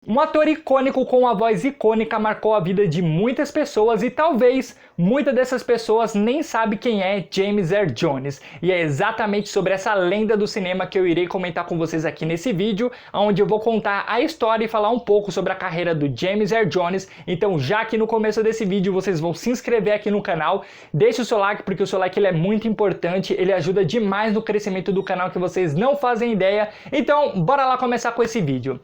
Um ator icônico com uma voz icônica marcou a vida de muitas pessoas e talvez muitas dessas pessoas nem sabem quem é James Earl Jones. E é exatamente sobre essa lenda do cinema que eu irei comentar com vocês aqui nesse vídeo, onde eu vou contar a história e falar um pouco sobre a carreira do James Earl Jones. Então já aqui no começo desse vídeo vocês vão se inscrever aqui no canal, deixe o seu like porque o seu like ele é muito importante, ele ajuda demais no crescimento do canal que vocês não fazem ideia. Então bora lá começar com esse vídeo.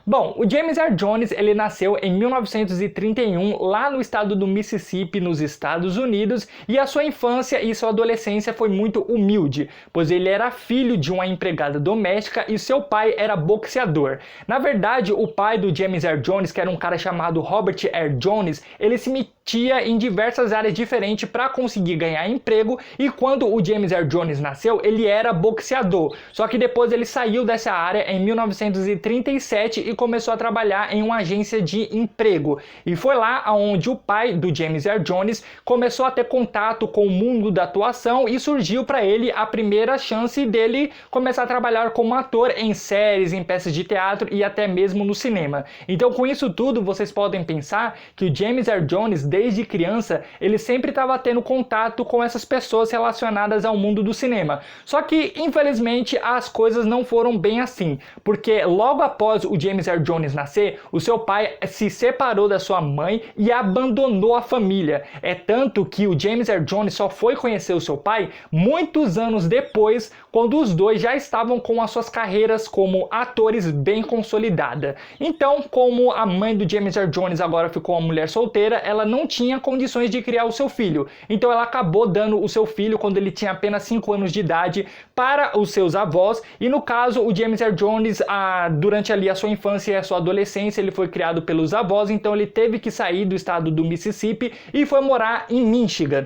Bom, o James Earl Jones, ele nasceu em 1931 lá no estado do Mississippi, nos Estados Unidos, e a sua infância e sua adolescência foi muito humilde, pois ele era filho de uma empregada doméstica e seu pai era boxeador. Na verdade, o pai do James Earl Jones, que era um cara chamado Robert Earl Jones, ele se metia em diversas áreas diferentes para conseguir ganhar emprego, e quando o James Earl Jones nasceu, ele era boxeador. Só que depois ele saiu dessa área em 1937 e começou a trabalhar em uma agência de emprego. E foi lá onde o pai do James Earl Jones começou a ter contato com o mundo da atuação e surgiu para ele a primeira chance dele começar a trabalhar como ator em séries, em peças de teatro e até mesmo no cinema. Então com isso tudo vocês podem pensar que o James Earl Jones, desde criança, ele sempre estava tendo contato com essas pessoas relacionadas ao mundo do cinema. Só que infelizmente as coisas não foram bem assim, porque logo após o James Earl Jones nascer, o seu pai se separou da sua mãe e abandonou a família. É tanto que o James Earl Jones só foi conhecer o seu pai muitos anos depois, quando os dois já estavam com as suas carreiras como atores bem consolidadas. Então, como a mãe do James Earl Jones agora ficou uma mulher solteira, ela não tinha condições de criar o seu filho. Então ela acabou dando o seu filho quando ele tinha apenas 5 anos de idade para os seus avós, e no caso o James Earl Jones, durante ali a sua infância e a sua adolescência, ele foi criado pelos avós, então ele teve que sair do estado do Mississippi e foi morar em Michigan,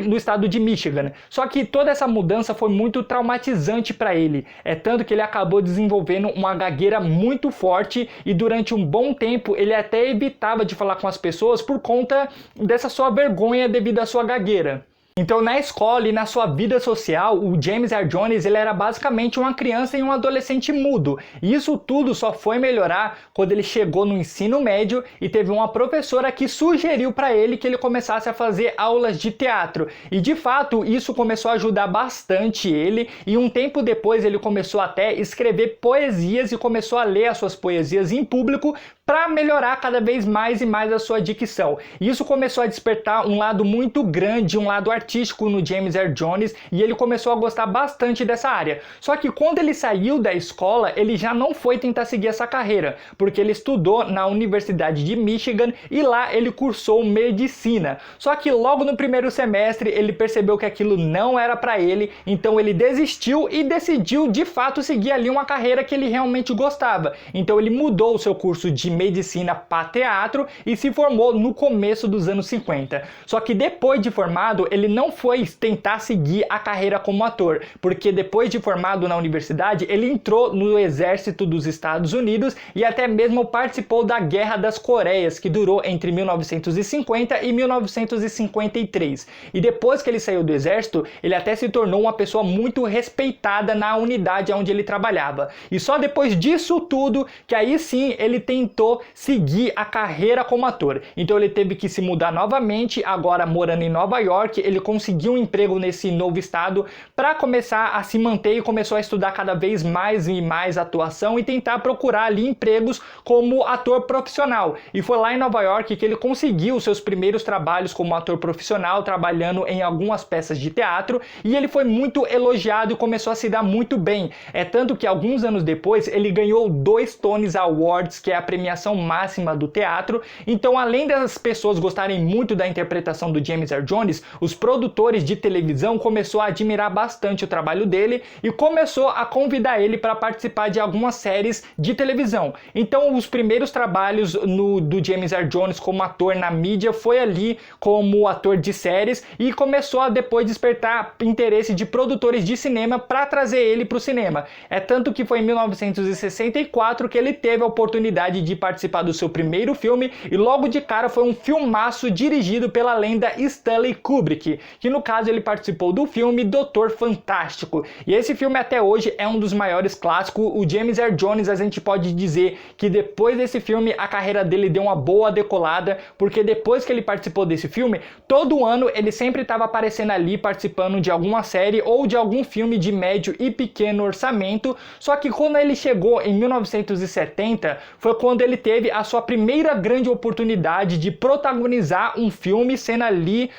no estado de Michigan. Só que toda essa mudança foi muito traumatizante para ele, é tanto que ele acabou desenvolvendo uma gagueira muito forte e durante um bom tempo ele até evitava de falar com as pessoas por conta dessa sua vergonha devido à sua gagueira. Então na escola e na sua vida social, o James Earl Jones ele era basicamente uma criança e um adolescente mudo. E isso tudo só foi melhorar quando ele chegou no ensino médio e teve uma professora que sugeriu para ele que ele começasse a fazer aulas de teatro. E de fato isso começou a ajudar bastante ele, e um tempo depois ele começou até a escrever poesias e começou a ler as suas poesias em público para melhorar cada vez mais e mais a sua dicção. E isso começou a despertar um lado muito grande, um lado artístico no James Earl Jones, e ele começou a gostar bastante dessa área. Só que quando ele saiu da escola, ele já não foi tentar seguir essa carreira, porque ele estudou na Universidade de Michigan e lá ele cursou medicina. Só que logo no primeiro semestre ele percebeu que aquilo não era para ele, então ele desistiu e decidiu de fato seguir ali uma carreira que ele realmente gostava. Então ele mudou o seu curso de medicina para teatro e se formou no começo dos anos 50. Só que depois de formado, ele não foi tentar seguir a carreira como ator, porque depois de formado na universidade, ele entrou no exército dos Estados Unidos e até mesmo participou da Guerra das Coreias, que durou entre 1950 e 1953. E depois que ele saiu do exército, ele até se tornou uma pessoa muito respeitada na unidade onde ele trabalhava. E só depois disso tudo, que aí sim ele tentou seguir a carreira como ator. Então ele teve que se mudar novamente, agora morando em Nova York, ele conseguiu um emprego nesse novo estado para começar a se manter e começou a estudar cada vez mais e mais atuação e tentar procurar ali empregos como ator profissional. E foi lá em Nova York que ele conseguiu os seus primeiros trabalhos como ator profissional, trabalhando em algumas peças de teatro, e ele foi muito elogiado e começou a se dar muito bem. É tanto que alguns anos depois ele ganhou 2 Tony Awards, que é a premiação máxima do teatro. Então, além das pessoas gostarem muito da interpretação do James Earl Jones, os produtores de televisão começaram a admirar bastante o trabalho dele e começou a convidar ele para participar de algumas séries de televisão. Então, os primeiros trabalhos do James Earl Jones como ator na mídia foi ali como ator de séries, e começou a depois despertar interesse de produtores de cinema para trazer ele para o cinema. É tanto que foi em 1964 que ele teve a oportunidade de participar do seu primeiro filme e logo de cara foi um filmaço dirigido pela lenda Stanley Kubrick, que no caso ele participou do filme Doutor Fantástico. E esse filme até hoje é um dos maiores clássicos. O James Earl Jones, a gente pode dizer que depois desse filme a carreira dele deu uma boa decolada, porque depois que ele participou desse filme, todo ano ele sempre estava aparecendo ali participando de alguma série ou de algum filme de médio e pequeno orçamento. Só que quando ele chegou em 1970 foi quando ele teve a sua primeira grande oportunidade de protagonizar um filme, sendo ali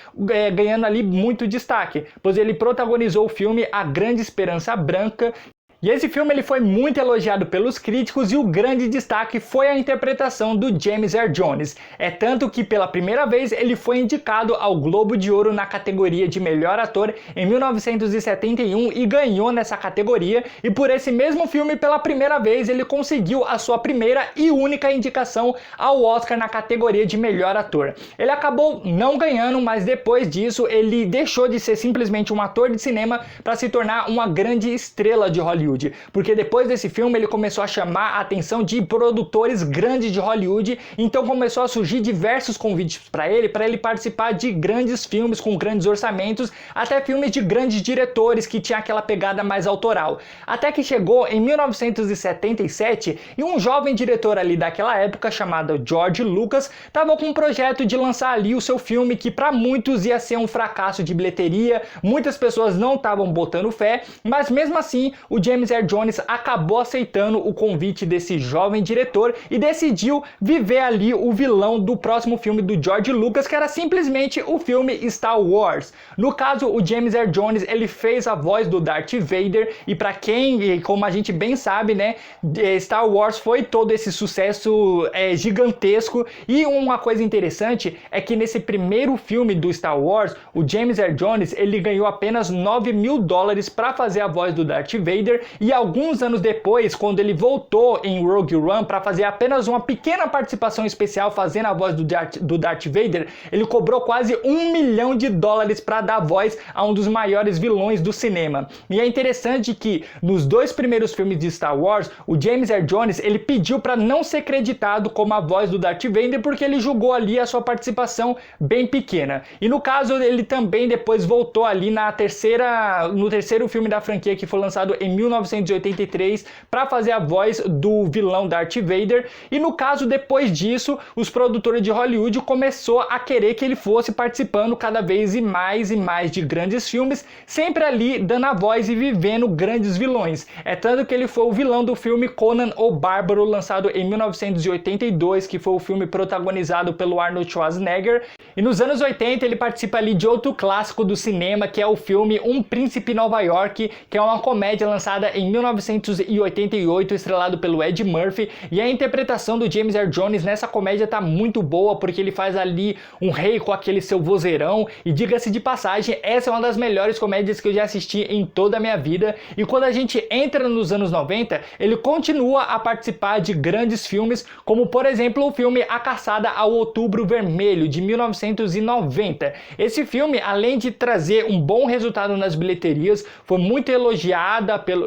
ganhando ali muito destaque, pois ele protagonizou o filme A Grande Esperança Branca. E esse filme ele foi muito elogiado pelos críticos e o grande destaque foi a interpretação do James Earl Jones. É tanto que pela primeira vez ele foi indicado ao Globo de Ouro na categoria de melhor ator em 1971 e ganhou nessa categoria, e por esse mesmo filme pela primeira vez ele conseguiu a sua primeira e única indicação ao Oscar na categoria de melhor ator. Ele acabou não ganhando, mas depois disso ele deixou de ser simplesmente um ator de cinema para se tornar uma grande estrela de Hollywood. Porque depois desse filme ele começou a chamar a atenção de produtores grandes de Hollywood, então começou a surgir diversos convites para ele participar de grandes filmes com grandes orçamentos, até filmes de grandes diretores que tinha aquela pegada mais autoral. Até que chegou em 1977 e um jovem diretor ali daquela época chamado George Lucas estava com um projeto de lançar ali o seu filme que para muitos ia ser um fracasso de bilheteria, muitas pessoas não estavam botando fé, mas mesmo assim o James Earl Jones acabou aceitando o convite desse jovem diretor e decidiu viver ali o vilão do próximo filme do George Lucas, que era simplesmente o filme Star Wars. No caso, o James Earl Jones ele fez a voz do Darth Vader, e para quem, como a gente bem sabe, né, Star Wars foi todo esse sucesso gigantesco. E uma coisa interessante é que nesse primeiro filme do Star Wars, o James Earl Jones ele ganhou apenas $9.000 para fazer a voz do Darth Vader. E alguns anos depois, quando ele voltou em Rogue One para fazer apenas uma pequena participação especial fazendo a voz do Darth Vader, ele cobrou quase $1 milhão para dar voz a um dos maiores vilões do cinema. E é interessante que nos dois primeiros filmes de Star Wars, o James Earl Jones ele pediu para não ser creditado como a voz do Darth Vader porque ele julgou ali a sua participação bem pequena. E no caso ele também depois voltou ali no terceiro filme da franquia, que foi lançado em 1983, para fazer a voz do vilão Darth Vader. E no caso, depois disso, os produtores de Hollywood começou a querer que ele fosse participando cada vez e mais de grandes filmes, sempre ali dando a voz e vivendo grandes vilões. É tanto que ele foi o vilão do filme Conan o Bárbaro, lançado em 1982, que foi o filme protagonizado pelo Arnold Schwarzenegger. E nos anos 80 ele participa ali de outro clássico do cinema, que é o filme Um Príncipe em Nova York, que é uma comédia lançada em 1988, estrelado pelo Ed Murphy, e a interpretação do James Earl Jones nessa comédia tá muito boa, porque ele faz ali um rei com aquele seu vozeirão, e diga-se de passagem, essa é uma das melhores comédias que eu já assisti em toda a minha vida. E quando a gente entra nos anos 90, ele continua a participar de grandes filmes, como por exemplo o filme A Caçada ao Outubro Vermelho, de 1990. Esse filme, além de trazer um bom resultado nas bilheterias,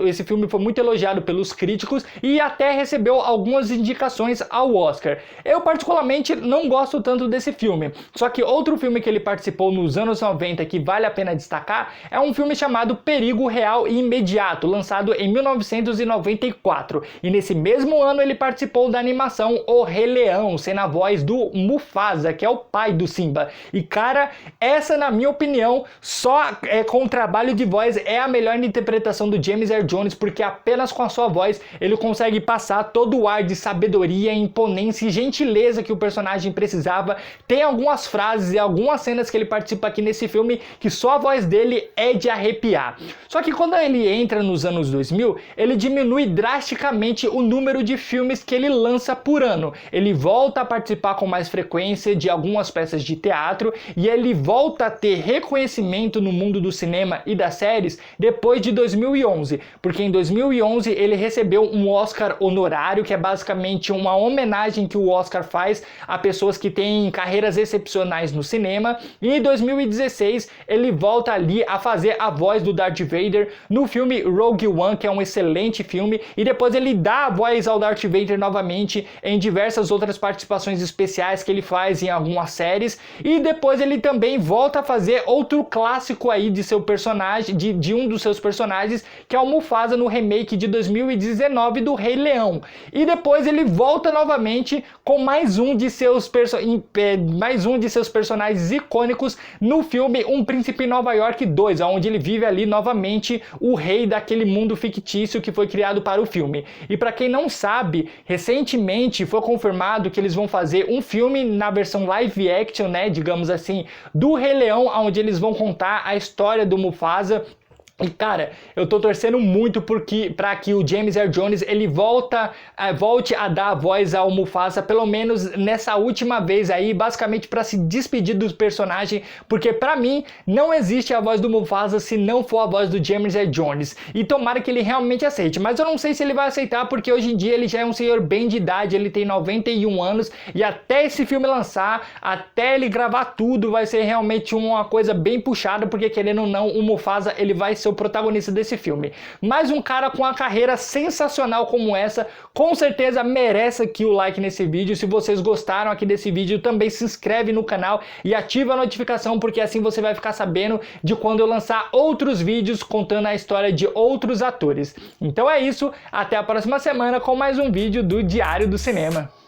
esse filme foi muito elogiado pelos críticos e até recebeu algumas indicações ao Oscar. Eu particularmente não gosto tanto desse filme, só que outro filme que ele participou nos anos 90 que vale a pena destacar é um filme chamado Perigo Real e Imediato, lançado em 1994. E nesse mesmo ano ele participou da animação O Rei Leão, sendo a voz do Mufasa, que é o pai do Simba. E cara, essa na minha opinião, só com o trabalho de voz é a melhor interpretação do James Earl Jones, porque apenas com a sua voz ele consegue passar todo o ar de sabedoria, imponência e gentileza que o personagem precisava. Tem algumas frases e algumas cenas que ele participa aqui nesse filme que só a voz dele é de arrepiar. Só que quando ele entra nos anos 2000, ele diminui drasticamente o número de filmes que ele lança por ano. Ele volta a participar com mais frequência de algumas peças de de teatro e ele volta a ter reconhecimento no mundo do cinema e das séries depois de 2011, porque em 2011 ele recebeu um Oscar honorário, que é basicamente uma homenagem que o Oscar faz a pessoas que têm carreiras excepcionais no cinema, e em 2016 ele volta ali a fazer a voz do Darth Vader no filme Rogue One, que é um excelente filme, e depois ele dá a voz ao Darth Vader novamente em diversas outras participações especiais que ele faz em algumas séries, e depois ele também volta a fazer outro clássico aí de seu personagem, de um dos seus personagens, que é o Mufasa no remake de 2019 do Rei Leão. E depois ele volta novamente com mais um de seus personagens icônicos no filme Um Príncipe em Nova York 2, onde ele vive ali novamente o rei daquele mundo fictício que foi criado para o filme. E para quem não sabe, recentemente foi confirmado que eles vão fazer um filme na versão live action, né, digamos assim, do Rei Leão, onde eles vão contar a história do Mufasa. E cara, eu tô torcendo muito para que o James Earl Jones ele volte a dar a voz ao Mufasa, pelo menos nessa última vez aí, basicamente para se despedir do personagem, porque para mim não existe a voz do Mufasa se não for a voz do James Earl Jones. E tomara que ele realmente aceite, mas eu não sei se ele vai aceitar, porque hoje em dia ele já é um senhor bem de idade, ele tem 91 anos, e até esse filme lançar, até ele gravar tudo, vai ser realmente uma coisa bem puxada, porque querendo ou não, o Mufasa ele vai ser o protagonista desse filme. Mas um cara com uma carreira sensacional como essa, com certeza merece aqui o like nesse vídeo. Se vocês gostaram aqui desse vídeo, também se inscreve no canal e ativa a notificação, porque assim você vai ficar sabendo de quando eu lançar outros vídeos contando a história de outros atores. Então é isso, até a próxima semana com mais um vídeo do Diário do Cinema.